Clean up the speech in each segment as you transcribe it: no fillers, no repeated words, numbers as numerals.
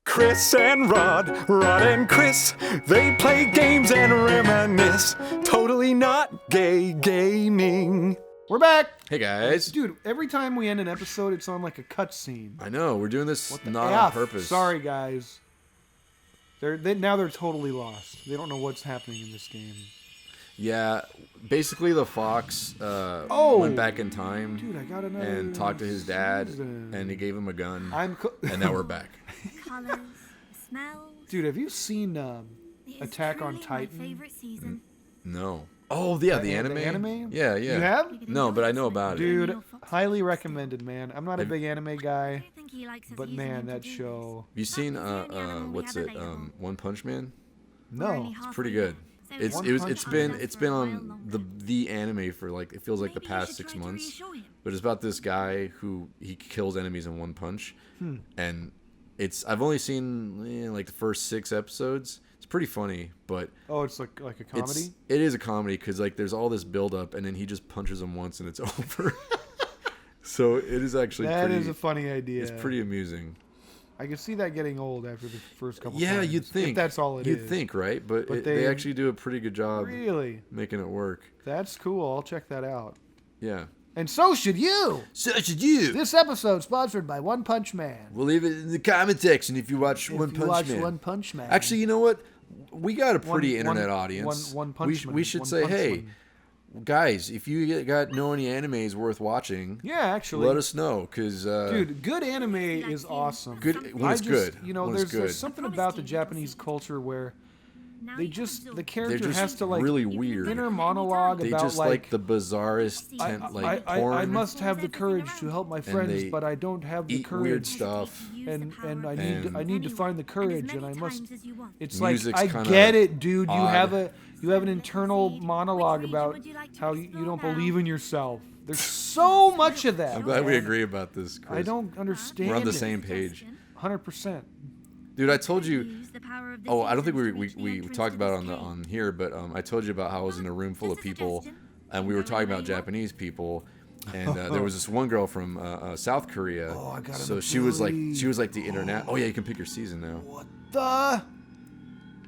Chris and Rod and Chris, they play games and reminisce. Totally not gay gaming. We're back. Hey guys. Dude, every time we end an episode, it's on like a cutscene. I know, we're doing this not F? on purpose. Sorry, guys. Now they're totally lost. They don't know what's happening in this game. Yeah, basically the fox went back in time Dude, I got another and talked to his dad, season. and he gave him a gun, and now we're back. Colors, smells. Dude, have you seen Attack on My Titan? favorite season. No. Oh, yeah, the anime? The anime? Yeah. You have? No, but I know about it. Dude, highly recommended, man. I'm not a big anime I guy, don't think he likes us but using him man, to that do show. Have you seen, what's it, available. One Punch Man? No. It's pretty good. It's been on the anime for like, it feels like the past 6 months. But it's about this guy who he kills enemies in one punch. And I've only seen like the first 6 episodes. It's pretty funny, but Oh, it's like a comedy? it is a comedy because like there's all this build up and then he just punches him once and it's over. So it is actually That is a funny idea. It's pretty amusing. I can see that getting old after the first couple Yeah, times. you'd think. If that's all it is. You'd think, right? But they they actually do a pretty good job Really? making it work. That's cool. I'll check that out. Yeah. And so should you. So should you. This episode sponsored by One Punch Man. We'll leave it in the comment section if you watch One If you Punch watch Man. One Punch Man. Actually, you know what? We got a pretty One- internet one- audience. One Punch Man. We should One say, Punch hey, Man. guys, if you know any animes worth watching, Yeah, actually. let us know. Because, Dude, good anime is awesome. good when it's good. You know, When it's there's good. something about the Japanese culture where the They're character just has to like really weird. inner monologue They about just like the bizarrest porn. I must have the courage to help my friends, they but I don't have the eat courage. weird stuff. And I And- need to find the courage, and I must. It's like Music's I kinda get it, dude. odd. You have an internal monologue about how you don't believe in yourself. There's so much of that. I'm glad we man. agree about this, Chris. I don't understand. We're on the it. same page. 100%. Dude, I told you. Oh, I don't think we talked about it on here, but I told you about how I was in a room full of people, and we were talking about Japanese people, and there was this one girl from South Korea. Oh, I got so she was like the internet. Oh yeah, you can pick your season now. What the?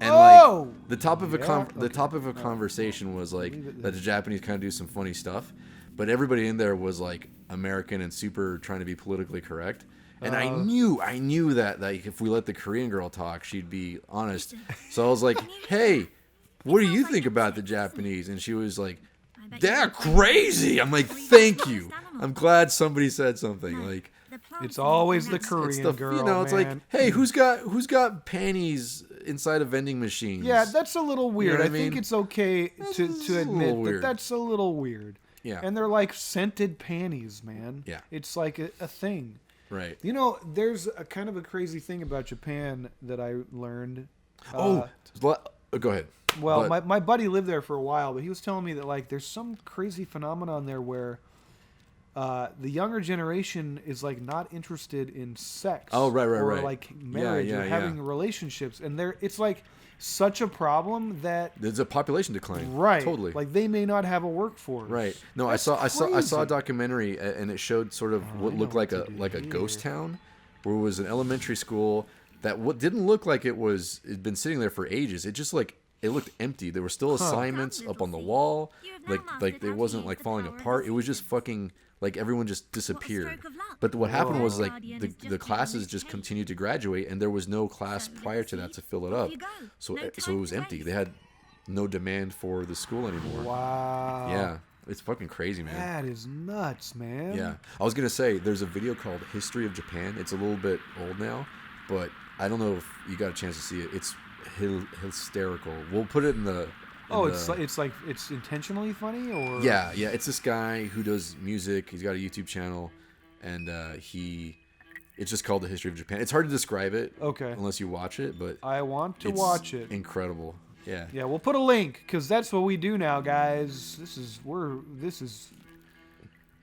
And Oh! like the topic of Yeah, topic of conversation was like Leave it that the Japanese kind of do some funny stuff, but everybody in there was like American and super trying to be politically correct. And I knew that like if we let the Korean girl talk, she'd be honest. So I was like, "Hey, what do you think about the Japanese?" And she was like, "They're crazy." I'm like, "Thank you. I'm glad somebody said something." Like, It's always the Korean it's the girl, you know, it's like, man. "Hey, who's got panties inside of vending machines?" Yeah, that's a little weird. what I I think mean? it's okay to a admit little that weird. that's a little weird. Yeah. And they're like scented panties, man. Yeah. It's like a thing. Right. You know, there's a kind of a crazy thing about Japan that I learned. Go ahead. Well, But- my buddy lived there for a while, but he was telling me that like there's some crazy phenomenon there where the younger generation is like not interested in sex. Oh, right, or right. like marriage Yeah, or having relationships, and it's like such a problem that There's a population decline. right, Totally. like they may not have a workforce. Right. No, That's I saw a crazy. documentary and it showed sort of what I looked know like what a to do ghost here. town, where it was an elementary school that didn't look like it'd been sitting there for ages. It just like it looked empty. There were still assignments up on the wall, like it wasn't like falling apart. It was just fucking like everyone just disappeared. But what happened was like the classes just continued to graduate, and there was no class prior to that to fill it up. So it was empty. They had no demand for the school anymore. Wow. Yeah, it's fucking crazy, man. That is nuts, man. Yeah, I was gonna say there's a video called "History of Japan." It's a little bit old now, but I don't know if you got a chance to see it. It's hysterical. We'll put it in the. Oh, it's intentionally funny, or Yeah. It's this guy who does music. He's got a YouTube channel, and it's just called "The History of Japan." It's hard to describe it, Okay. unless you watch it, but I want to it's watch it. Incredible. Yeah. Yeah, we'll put a link because that's what we do now, guys. This is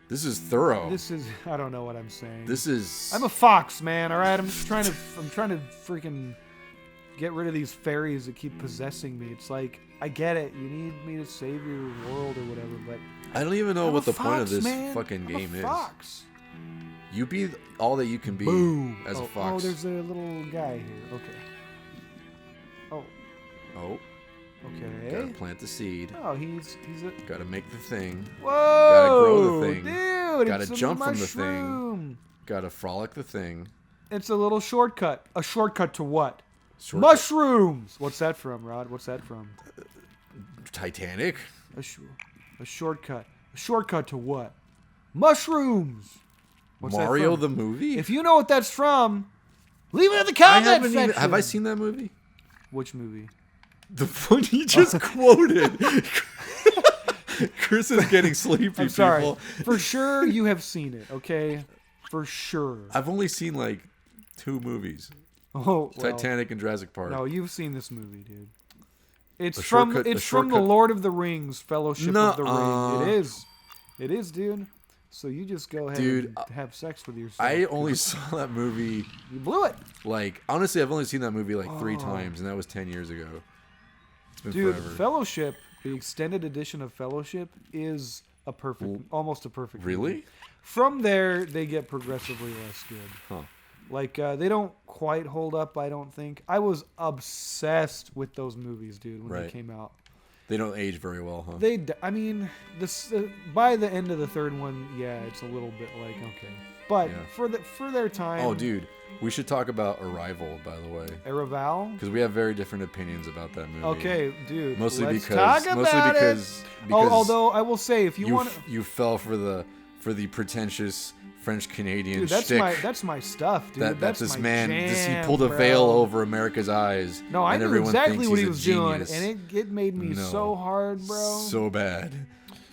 This is thorough. I don't know what I'm saying. This is. I'm a fox, man. All right, I'm trying to freaking get rid of these fairies that keep possessing me. It's like I get it. You need me to save your world or whatever, but I don't even know I'm what a the point of fox, this man. fucking I'm game a is. fox. You be all that you can be Boom. as a Oh, fox. there's a little guy here. Okay. Oh, Oh, okay. gotta plant the seed. Oh, he's a. Gotta make the thing. Whoa! Gotta grow the thing. Dude, Gotta it's jump a from the thing. mushroom. Gotta frolic the thing. It's a little shortcut. A shortcut to what? Shortcut. Mushrooms. What's that from, Rod? What's that from? Titanic. A shortcut. A shortcut to what? Mushrooms. What's that Mario from? the movie. If you know what that's from, leave it in the I comment haven't section. even. Have I seen that movie? Which movie? The one you just quoted. Chris is getting sleepy. I'm sorry. People. For sure, you have seen it. Okay, for sure. I've only seen like 2 movies: Oh, well, Titanic and Jurassic Park. No, you've seen this movie, dude. It's A from shortcut- it's a from the shortcut- Lord of the Rings, Fellowship of the Nuh-uh. Ring. It is, dude. So you just go ahead Dude, and have sex with yourself. I only saw that movie You blew it, like honestly. I've only seen that movie like 3 times, and that was 10 years ago. It's been dude. forever. Fellowship, the extended edition of Fellowship, is a perfect, almost a perfect. Really? movie. From there, they get progressively less good. Huh. Like they don't quite hold up. I don't think. I was obsessed with those movies, dude, when they Right. came out. They don't age very well, huh? I mean, this by the end of the third one, yeah, it's a little bit like okay, but Yeah. for their time. Oh, dude, we should talk about Arrival, by the way, Arrival. because we have very different opinions about that movie. Okay, dude. Mostly let's because, talk about because although I will say, if you you want, you fell for the pretentious French Canadian dude, that's shtick my stuff, dude. that that's this my man jam, he pulled a bro. veil over America's eyes. No, I and knew everyone exactly thinks what he he's a was doing, genius. and it made me No. so hard, bro. So bad,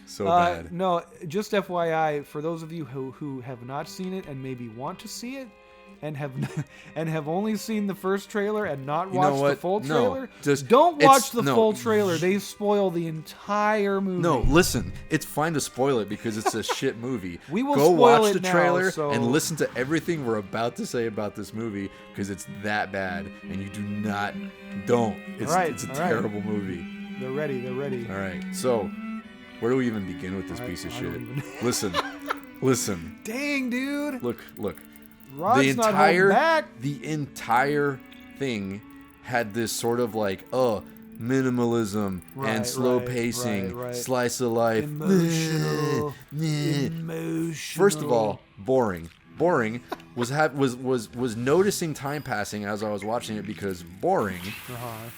so bad. No, just FYI, for those of you who have not seen it and maybe want to see it, and have only seen the first trailer and not You know watched the what? full No, trailer, just- don't it's- watch the no. full trailer. They spoil the entire movie. No, listen. It's fine to spoil it because it's a shit movie. We will go spoil watch it the now, trailer so- and listen to everything we're about to say about this movie because it's that bad, and you do not don't. It's All right, it's a all right. terrible movie. They're ready. They're ready. All right, so where do we even begin with this piece of I shit? don't even- Listen. Dang, dude. Look. Rod's not holding back. The entire thing had this sort of like minimalism Right, and slow right, pacing, right. slice of life. Emotional. Meh. Emotional. First of all, boring. Boring was noticing time passing as I was watching it because boring. Uh-huh.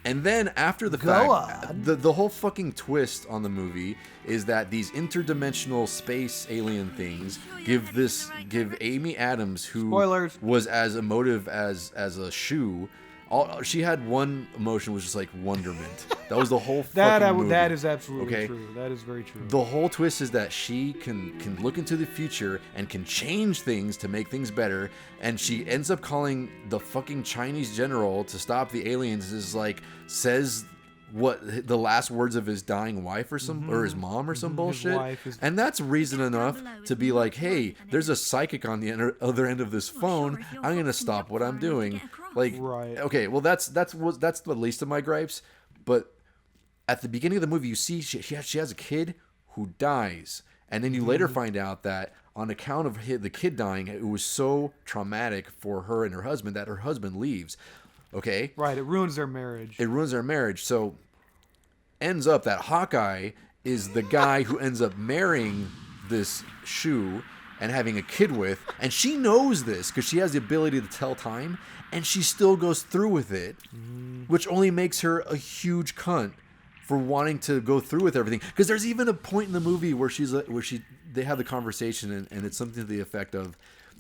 And then after the Go fact, on. the whole fucking twist on the movie is that these interdimensional space alien things give Amy Adams, who Spoilers. was as emotive as a shoe. She had one emotion, was just like wonderment. That was the whole fucking movie. That is absolutely Okay? true. That is very true. The whole twist is that she can look into the future and can change things to make things better, and she ends up calling the fucking Chinese general to stop the aliens. Is like says what the last words of his dying wife or some or his mom or some bullshit, wife, and that's reason enough to be like, hey, there's a psychic on the other end of this phone. I'm gonna stop what I'm doing. Like, Right. okay, well that's the least of my gripes, but at the beginning of the movie, you see she has a kid who dies, and then you later find out that on account of the kid dying, it was so traumatic for her and her husband that her husband leaves. Okay, Right. It ruins their marriage. it ruins their marriage. So ends up that Hawkeye is the guy who ends up marrying this shoe and having a kid with, and she knows this because she has the ability to tell time, and she still goes through with it, which only makes her a huge cunt for wanting to go through with everything. Because there's even a point in the movie where they have the conversation, and it's something to the effect of,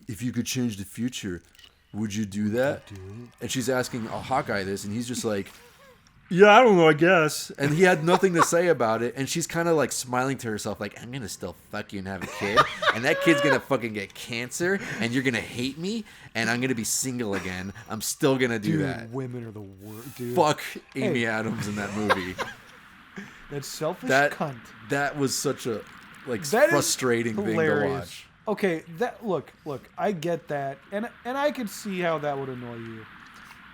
if you could change the future, would you do that? And she's asking Hawkeye this, and he's just like, yeah, I don't know, I guess. And he had nothing to say about it, and she's kind of like smiling to herself, like, I'm gonna still fuck you and have a kid, and that kid's gonna fucking get cancer, and you're gonna hate me, and I'm gonna be single again. I'm still gonna do Dude, that. women are the worst, dude. Fuck Amy Hey. Adams in that movie. That selfish That cunt. that was such a That is frustrating thing to hilarious. watch. Okay, look, I get that, and I could see how that would annoy you.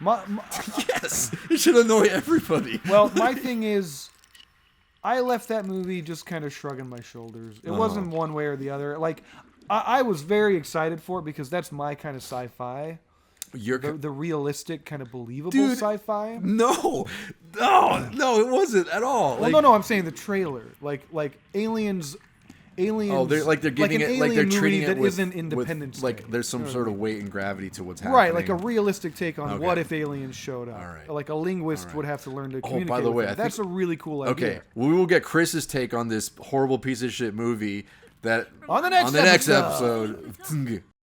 My Yes, it should annoy everybody. well, my thing is, I left that movie just kind of shrugging my shoulders. It wasn't one way or the other. Like, I was very excited for it because that's my kind of sci-fi. You're The realistic, kind of believable Dude, sci-fi. no, it wasn't at all. Well, no, I'm saying the trailer, like aliens. Oh, they're giving an it like they're alien treating movie it that with, isn't Independence Day. like there's some You know sort what I of mean? weight and gravity to what's happening. Right, like a realistic take on Okay. what if aliens showed up. All right. Like a linguist All right. would have to learn to Oh, communicate. by the with way, them. I That's think- a really cool idea. Okay, we will get Chris's take on this horrible piece of shit movie that On the next episode.